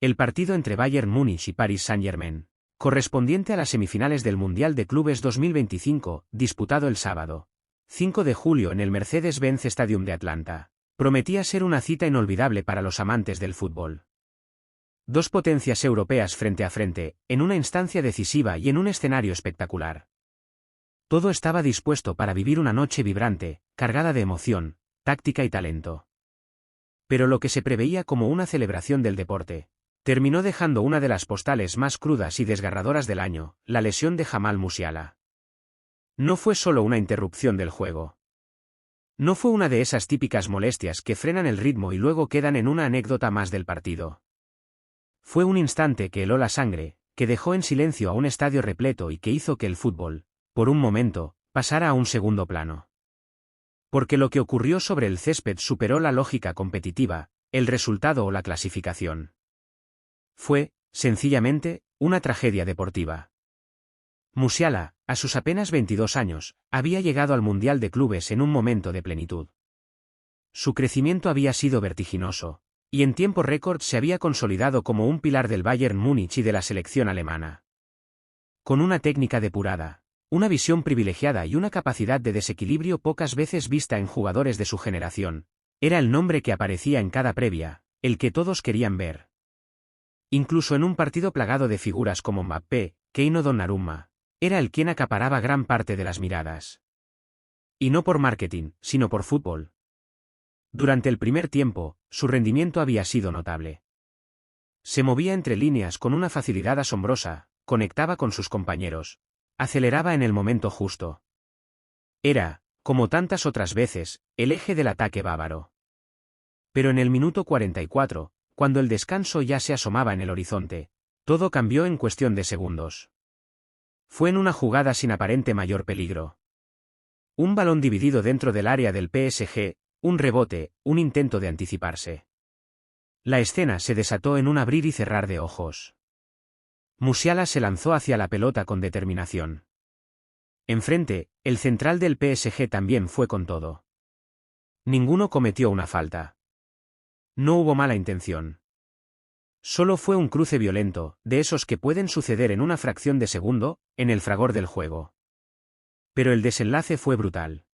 El partido entre Bayern Múnich y Paris Saint-Germain, correspondiente a las semifinales del Mundial de Clubes 2025, disputado el sábado 5 de julio en el Mercedes-Benz Stadium de Atlanta, prometía ser una cita inolvidable para los amantes del fútbol. Dos potencias europeas frente a frente, en una instancia decisiva y en un escenario espectacular. Todo estaba dispuesto para vivir una noche vibrante, cargada de emoción, táctica y talento. Pero lo que se preveía como una celebración del deporte, terminó dejando una de las postales más crudas y desgarradoras del año, la lesión de Jamal Musiala. No fue solo una interrupción del juego. No fue una de esas típicas molestias que frenan el ritmo y luego quedan en una anécdota más del partido. Fue un instante que heló la sangre, que dejó en silencio a un estadio repleto y que hizo que el fútbol, por un momento, pasara a un segundo plano. Porque lo que ocurrió sobre el césped superó la lógica competitiva, el resultado o la clasificación. Fue, sencillamente, una tragedia deportiva. Musiala, a sus apenas 22 años, había llegado al Mundial de Clubes en un momento de plenitud. Su crecimiento había sido vertiginoso, y en tiempo récord se había consolidado como un pilar del Bayern Múnich y de la selección alemana. Con una técnica depurada, una visión privilegiada y una capacidad de desequilibrio pocas veces vista en jugadores de su generación, era el nombre que aparecía en cada previa, el que todos querían ver. Incluso en un partido plagado de figuras como Mbappé, Kane o Donnarumma, era el quien acaparaba gran parte de las miradas. Y no por marketing, sino por fútbol. Durante el primer tiempo, su rendimiento había sido notable. Se movía entre líneas con una facilidad asombrosa, conectaba con sus compañeros, aceleraba en el momento justo. Era, como tantas otras veces, el eje del ataque bávaro. Pero en el minuto 44, cuando el descanso ya se asomaba en el horizonte, todo cambió en cuestión de segundos. Fue en una jugada sin aparente mayor peligro. Un balón dividido dentro del área del PSG, un rebote, un intento de anticiparse. La escena se desató en un abrir y cerrar de ojos. Musiala se lanzó hacia la pelota con determinación. Enfrente, el central del PSG también fue con todo. Ninguno cometió una falta. No hubo mala intención. Solo fue un cruce violento, de esos que pueden suceder en una fracción de segundo, en el fragor del juego. Pero el desenlace fue brutal.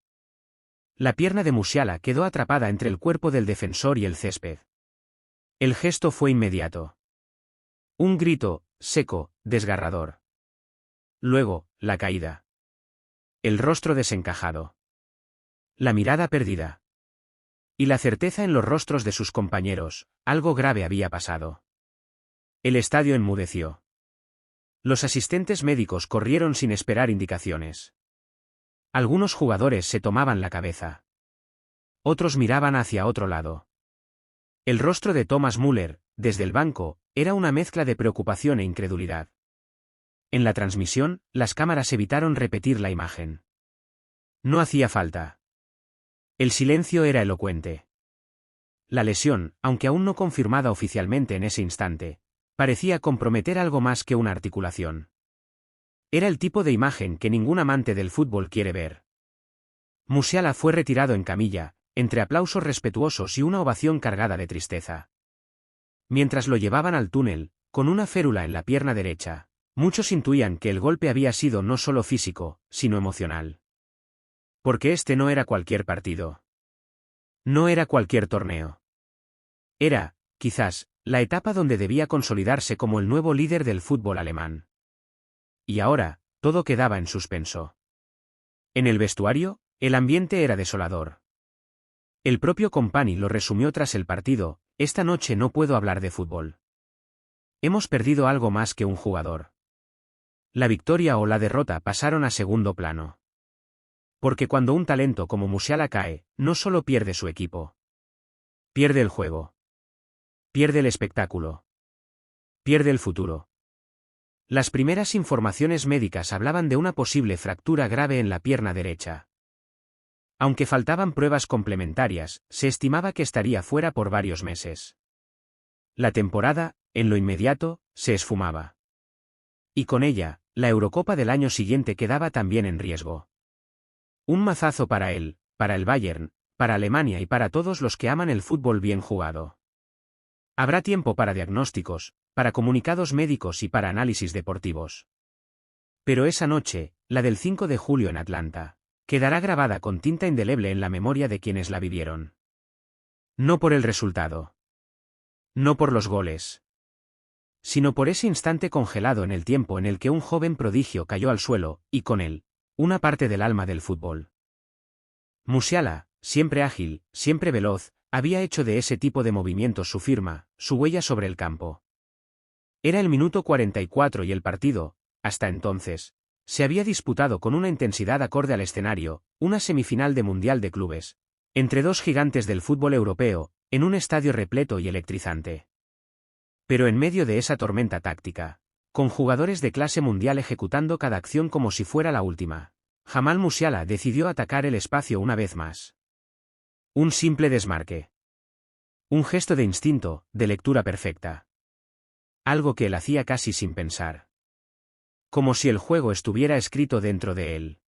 La pierna de Musiala quedó atrapada entre el cuerpo del defensor y el césped. El gesto fue inmediato. Un grito, seco, desgarrador. Luego, la caída. El rostro desencajado. La mirada perdida. Y la certeza en los rostros de sus compañeros, algo grave había pasado. El estadio enmudeció. Los asistentes médicos corrieron sin esperar indicaciones. Algunos jugadores se tomaban la cabeza. Otros miraban hacia otro lado. El rostro de Thomas Müller, desde el banco, era una mezcla de preocupación e incredulidad. En la transmisión, las cámaras evitaron repetir la imagen. No hacía falta. El silencio era elocuente. La lesión, aunque aún no confirmada oficialmente en ese instante, parecía comprometer algo más que una articulación. Era el tipo de imagen que ningún amante del fútbol quiere ver. Musiala fue retirado en camilla, entre aplausos respetuosos y una ovación cargada de tristeza. Mientras lo llevaban al túnel, con una férula en la pierna derecha, muchos intuían que el golpe había sido no solo físico, sino emocional. Porque este no era cualquier partido. No era cualquier torneo. Era, quizás, la etapa donde debía consolidarse como el nuevo líder del fútbol alemán. Y ahora, todo quedaba en suspenso. En el vestuario, el ambiente era desolador. El propio Kompany lo resumió tras el partido: esta noche no puedo hablar de fútbol. Hemos perdido algo más que un jugador. La victoria o la derrota pasaron a segundo plano. Porque cuando un talento como Musiala cae, no solo pierde su equipo. Pierde el juego. Pierde el espectáculo. Pierde el futuro. Las primeras informaciones médicas hablaban de una posible fractura grave en la pierna derecha. Aunque faltaban pruebas complementarias, se estimaba que estaría fuera por varios meses. La temporada, en lo inmediato, se esfumaba. Y con ella, la Eurocopa del año siguiente quedaba también en riesgo. Un mazazo para él, para el Bayern, para Alemania y para todos los que aman el fútbol bien jugado. Habrá tiempo para diagnósticos, para comunicados médicos y para análisis deportivos. Pero esa noche, la del 5 de julio en Atlanta, quedará grabada con tinta indeleble en la memoria de quienes la vivieron. No por el resultado. No por los goles. Sino por ese instante congelado en el tiempo en el que un joven prodigio cayó al suelo, y con él, una parte del alma del fútbol. Musiala, siempre ágil, siempre veloz, había hecho de ese tipo de movimientos su firma, su huella sobre el campo. Era el minuto 44 y el partido, hasta entonces, se había disputado con una intensidad acorde al escenario, una semifinal de Mundial de Clubes, entre dos gigantes del fútbol europeo, en un estadio repleto y electrizante. Pero en medio de esa tormenta táctica, con jugadores de clase mundial ejecutando cada acción como si fuera la última, Jamal Musiala decidió atacar el espacio una vez más. Un simple desmarque. Un gesto de instinto, de lectura perfecta. Algo que él hacía casi sin pensar. Como si el juego estuviera escrito dentro de él.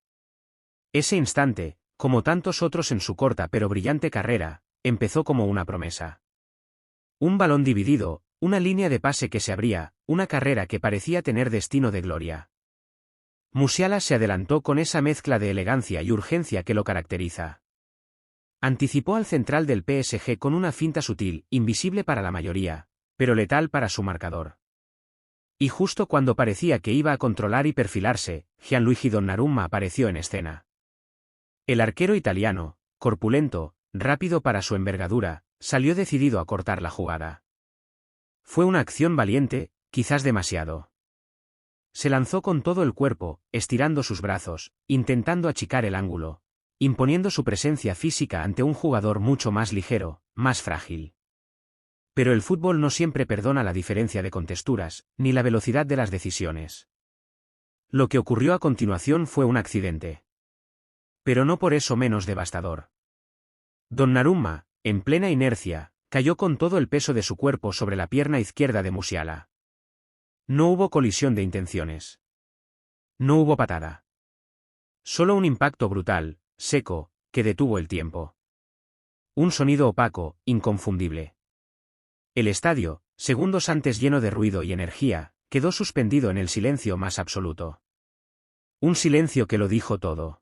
Ese instante, como tantos otros en su corta pero brillante carrera, empezó como una promesa. Un balón dividido, una línea de pase que se abría, una carrera que parecía tener destino de gloria. Musiala se adelantó con esa mezcla de elegancia y urgencia que lo caracteriza. Anticipó al central del PSG con una finta sutil, invisible para la mayoría, pero letal para su marcador. Y justo cuando parecía que iba a controlar y perfilarse, Gianluigi Donnarumma apareció en escena. El arquero italiano, corpulento, rápido para su envergadura, salió decidido a cortar la jugada. Fue una acción valiente, quizás demasiado. Se lanzó con todo el cuerpo, estirando sus brazos, intentando achicar el ángulo, imponiendo su presencia física ante un jugador mucho más ligero, más frágil. Pero el fútbol no siempre perdona la diferencia de contexturas, ni la velocidad de las decisiones. Lo que ocurrió a continuación fue un accidente. Pero no por eso menos devastador. Donnarumma, en plena inercia, cayó con todo el peso de su cuerpo sobre la pierna izquierda de Musiala. No hubo colisión de intenciones. No hubo patada. Solo un impacto brutal, seco, que detuvo el tiempo. Un sonido opaco, inconfundible. El estadio, segundos antes lleno de ruido y energía, quedó suspendido en el silencio más absoluto. Un silencio que lo dijo todo.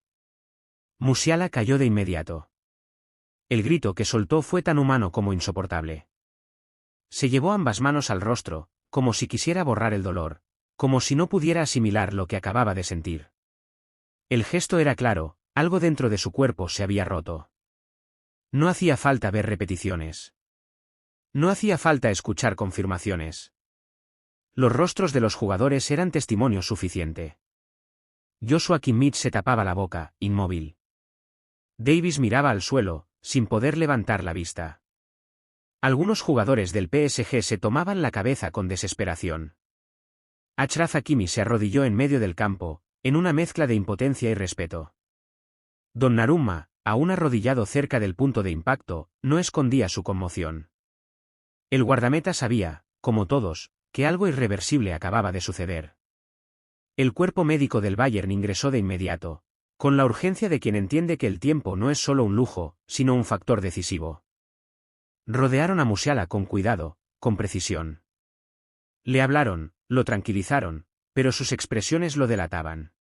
Musiala cayó de inmediato. El grito que soltó fue tan humano como insoportable. Se llevó ambas manos al rostro, como si quisiera borrar el dolor, como si no pudiera asimilar lo que acababa de sentir. El gesto era claro, algo dentro de su cuerpo se había roto. No hacía falta ver repeticiones. No hacía falta escuchar confirmaciones. Los rostros de los jugadores eran testimonio suficiente. Joshua Kimmich se tapaba la boca, inmóvil. Davis miraba al suelo, sin poder levantar la vista. Algunos jugadores del PSG se tomaban la cabeza con desesperación. Achraf Hakimi se arrodilló en medio del campo, en una mezcla de impotencia y respeto. Donnarumma, aún arrodillado cerca del punto de impacto, no escondía su conmoción. El guardameta sabía, como todos, que algo irreversible acababa de suceder. El cuerpo médico del Bayern ingresó de inmediato, con la urgencia de quien entiende que el tiempo no es solo un lujo, sino un factor decisivo. Rodearon a Musiala con cuidado, con precisión. Le hablaron, lo tranquilizaron, pero sus expresiones lo delataban.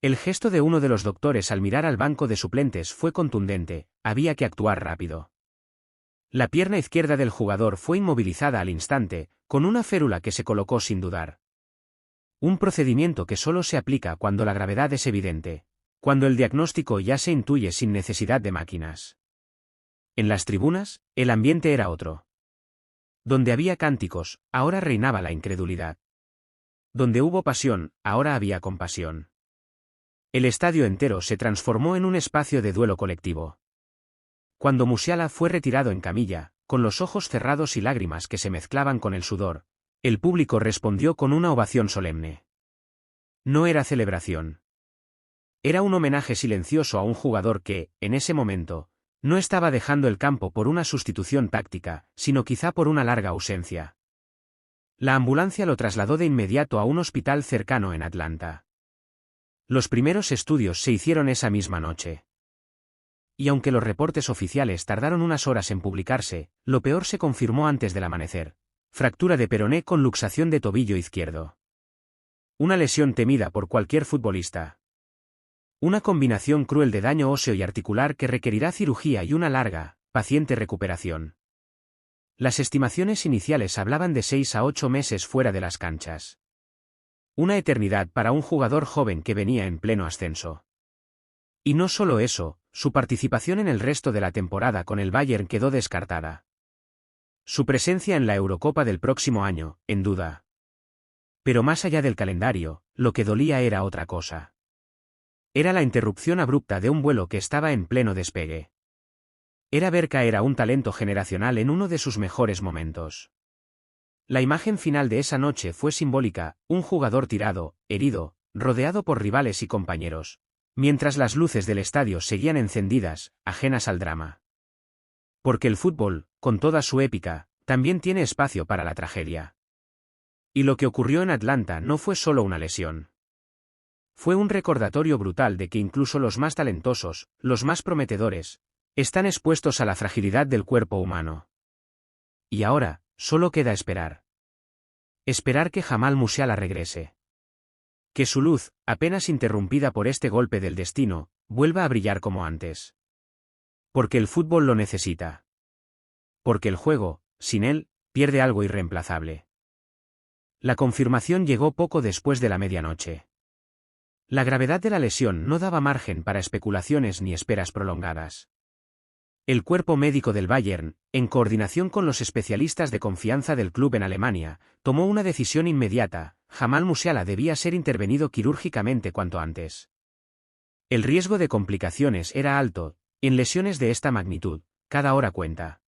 El gesto de uno de los doctores al mirar al banco de suplentes fue contundente, había que actuar rápido. La pierna izquierda del jugador fue inmovilizada al instante, con una férula que se colocó sin dudar. Un procedimiento que solo se aplica cuando la gravedad es evidente, cuando el diagnóstico ya se intuye sin necesidad de máquinas. En las tribunas, el ambiente era otro. Donde había cánticos, ahora reinaba la incredulidad. Donde hubo pasión, ahora había compasión. El estadio entero se transformó en un espacio de duelo colectivo. Cuando Musiala fue retirado en camilla, con los ojos cerrados y lágrimas que se mezclaban con el sudor, el público respondió con una ovación solemne. No era celebración. Era un homenaje silencioso a un jugador que, en ese momento, no estaba dejando el campo por una sustitución táctica, sino quizá por una larga ausencia. La ambulancia lo trasladó de inmediato a un hospital cercano en Atlanta. Los primeros estudios se hicieron esa misma noche. y aunque los reportes oficiales tardaron unas horas en publicarse, lo peor se confirmó antes del amanecer. Fractura de peroné con luxación de tobillo izquierdo. Una lesión temida por cualquier futbolista. Una combinación cruel de daño óseo y articular que requerirá cirugía y una larga, paciente recuperación. Las estimaciones iniciales hablaban de 6 a 8 meses fuera de las canchas. Una eternidad para un jugador joven que venía en pleno ascenso. Y no solo eso, su participación en el resto de la temporada con el Bayern quedó descartada. Su presencia en la Eurocopa del próximo año, en duda. Pero más allá del calendario, lo que dolía era otra cosa. Era la interrupción abrupta de un vuelo que estaba en pleno despegue. Era ver caer a un talento generacional en uno de sus mejores momentos. La imagen final de esa noche fue simbólica, un jugador tirado, herido, rodeado por rivales y compañeros, mientras las luces del estadio seguían encendidas, ajenas al drama. Porque el fútbol, con toda su épica, también tiene espacio para la tragedia. Y lo que ocurrió en Atlanta no fue solo una lesión. Fue un recordatorio brutal de que incluso los más talentosos, los más prometedores, están expuestos a la fragilidad del cuerpo humano. Y ahora, solo queda esperar. Esperar que Jamal Musiala regrese. Que su luz, apenas interrumpida por este golpe del destino, vuelva a brillar como antes. Porque el fútbol lo necesita. Porque el juego, sin él, pierde algo irreemplazable. La confirmación llegó poco después de la medianoche. La gravedad de la lesión no daba margen para especulaciones ni esperas prolongadas. El cuerpo médico del Bayern, en coordinación con los especialistas de confianza del club en Alemania, tomó una decisión inmediata: Jamal Musiala debía ser intervenido quirúrgicamente cuanto antes. El riesgo de complicaciones era alto. En lesiones de esta magnitud, cada hora cuenta.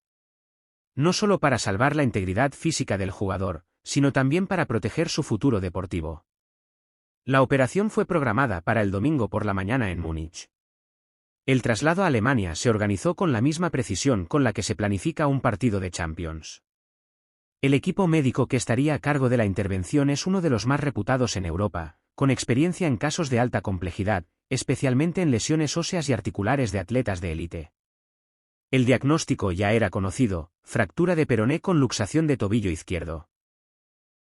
No solo para salvar la integridad física del jugador, sino también para proteger su futuro deportivo. La operación fue programada para el domingo por la mañana en Múnich. El traslado a Alemania se organizó con la misma precisión con la que se planifica un partido de Champions. El equipo médico que estaría a cargo de la intervención es uno de los más reputados en Europa, con experiencia en casos de alta complejidad, especialmente en lesiones óseas y articulares de atletas de élite. El diagnóstico ya era conocido: fractura de peroné con luxación de tobillo izquierdo.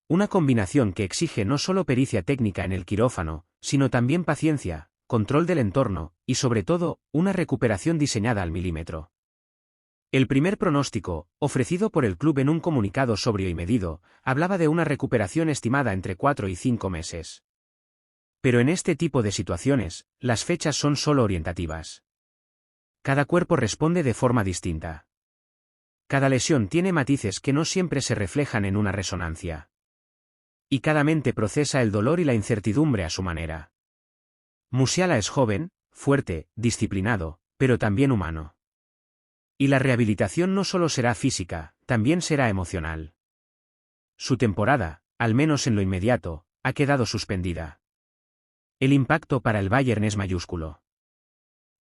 Una combinación que exige no solo pericia técnica en el quirófano, sino también paciencia, control del entorno, y sobre todo, una recuperación diseñada al milímetro. El primer pronóstico, ofrecido por el club en un comunicado sobrio y medido, hablaba de una recuperación estimada entre 4 y 5 meses. Pero en este tipo de situaciones, las fechas son solo orientativas. Cada cuerpo responde de forma distinta. Cada lesión tiene matices que no siempre se reflejan en una resonancia. Y cada mente procesa el dolor y la incertidumbre a su manera. Musiala es joven, fuerte, disciplinado, pero también humano. Y la rehabilitación no solo será física, también será emocional. Su temporada, al menos en lo inmediato, ha quedado suspendida. El impacto para el Bayern es mayúsculo.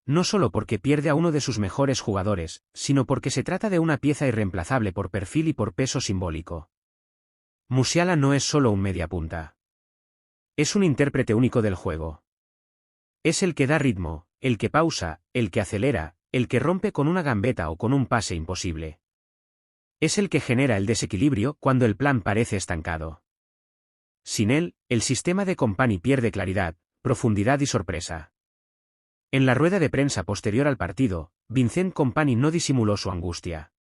No solo porque pierde a uno de sus mejores jugadores, sino porque se trata de una pieza irreemplazable por perfil y por peso simbólico. Musiala no es solo un mediapunta. Es un intérprete único del juego. Es el que da ritmo, el que pausa, el que acelera, el que rompe con una gambeta o con un pase imposible. Es el que genera el desequilibrio cuando el plan parece estancado. Sin él, el sistema de Kompany pierde claridad, profundidad y sorpresa. En la rueda de prensa posterior al partido, Vincent Kompany no disimuló su angustia.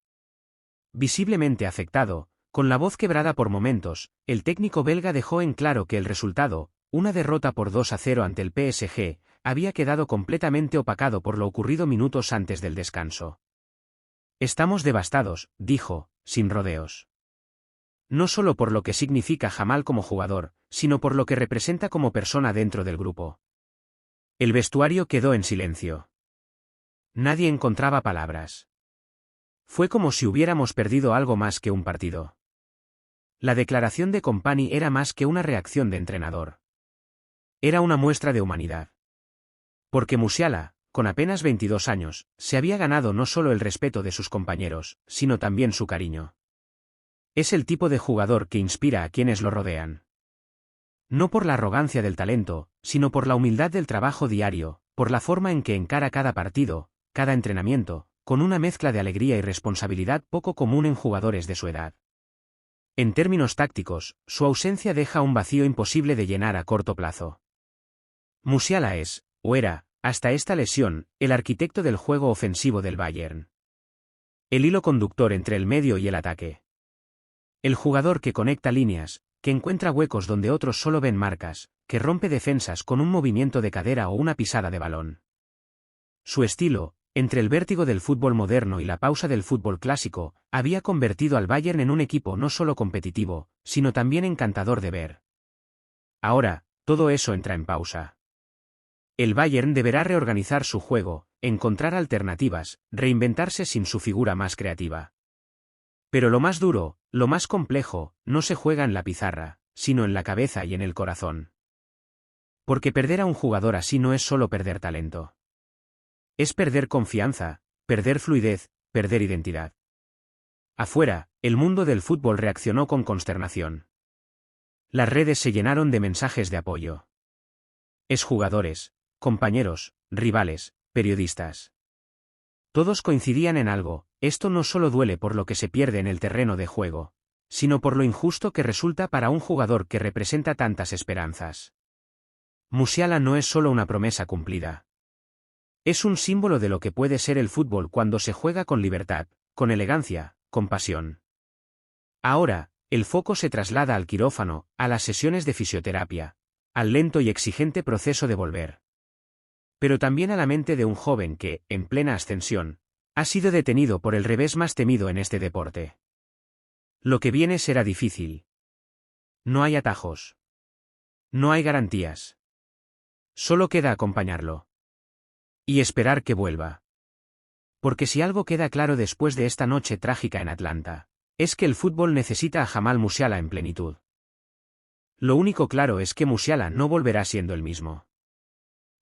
Visiblemente afectado, con la voz quebrada por momentos, el técnico belga dejó en claro que el resultado, una derrota por 2-0 ante el PSG, había quedado completamente opacado por lo ocurrido minutos antes del descanso. Estamos devastados, dijo, sin rodeos. No solo por lo que significa Jamal como jugador, sino por lo que representa como persona dentro del grupo. El vestuario quedó en silencio. Nadie encontraba palabras. Fue como si hubiéramos perdido algo más que un partido. La declaración de Kompany era más que una reacción de entrenador. Era una muestra de humanidad. Porque Musiala, con apenas 22 años, se había ganado no solo el respeto de sus compañeros, sino también su cariño. Es el tipo de jugador que inspira a quienes lo rodean. No por la arrogancia del talento, sino por la humildad del trabajo diario, por la forma en que encara cada partido, cada entrenamiento, con una mezcla de alegría y responsabilidad poco común en jugadores de su edad. En términos tácticos, su ausencia deja un vacío imposible de llenar a corto plazo. Musiala es, o era, hasta esta lesión, el arquitecto del juego ofensivo del Bayern. El hilo conductor entre el medio y el ataque. El jugador que conecta líneas, que encuentra huecos donde otros solo ven marcas, que rompe defensas con un movimiento de cadera o una pisada de balón. Su estilo, entre el vértigo del fútbol moderno y la pausa del fútbol clásico, había convertido al Bayern en un equipo no solo competitivo, sino también encantador de ver. Ahora, todo eso entra en pausa. El Bayern deberá reorganizar su juego, encontrar alternativas, reinventarse sin su figura más creativa. Pero lo más duro, lo más complejo, no se juega en la pizarra, sino en la cabeza y en el corazón. Porque perder a un jugador así no es solo perder talento. Es perder confianza, perder fluidez, perder identidad. Afuera, el mundo del fútbol reaccionó con consternación. Las redes se llenaron de mensajes de apoyo. Exjugadores, compañeros, rivales, periodistas. Todos coincidían en algo: esto no solo duele por lo que se pierde en el terreno de juego, sino por lo injusto que resulta para un jugador que representa tantas esperanzas. Musiala no es solo una promesa cumplida. Es un símbolo de lo que puede ser el fútbol cuando se juega con libertad, con elegancia, con pasión. Ahora, el foco se traslada al quirófano, a las sesiones de fisioterapia, al lento y exigente proceso de volver. Pero también a la mente de un joven que, en plena ascensión, ha sido detenido por el revés más temido en este deporte. Lo que viene será difícil. No hay atajos. No hay garantías. Solo queda acompañarlo. Y esperar que vuelva. Porque si algo queda claro después de esta noche trágica en Atlanta, es que el fútbol necesita a Jamal Musiala en plenitud. Lo único claro es que Musiala no volverá siendo el mismo.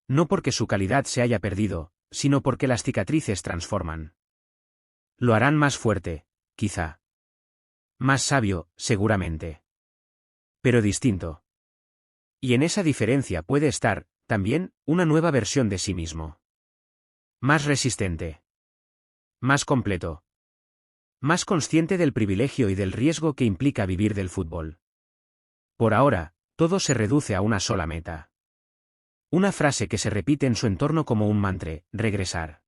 No porque su calidad se haya perdido, sino porque las cicatrices transforman. Lo harán más fuerte, quizá. Más sabio, seguramente. Pero distinto. Y en esa diferencia puede estar, también, una nueva versión de sí mismo. Más resistente. Más completo. Más consciente del privilegio y del riesgo que implica vivir del fútbol. Por ahora, todo se reduce a una sola meta. Una frase que se repite en su entorno como un mantra: regresar.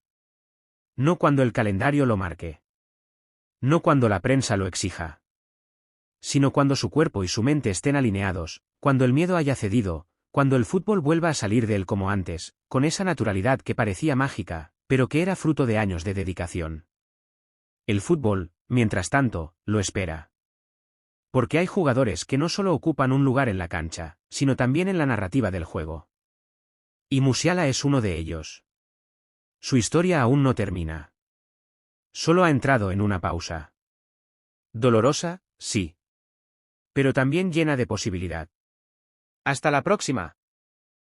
No cuando el calendario lo marque. No cuando la prensa lo exija. Sino cuando su cuerpo y su mente estén alineados, cuando el miedo haya cedido, cuando el fútbol vuelva a salir de él como antes, con esa naturalidad que parecía mágica, pero que era fruto de años de dedicación. El fútbol, mientras tanto, lo espera. Porque hay jugadores que no solo ocupan un lugar en la cancha, sino también en la narrativa del juego. Y Musiala es uno de ellos. Su historia aún no termina. Solo ha entrado en una pausa. Dolorosa, sí. Pero también llena de posibilidad. Hasta la próxima.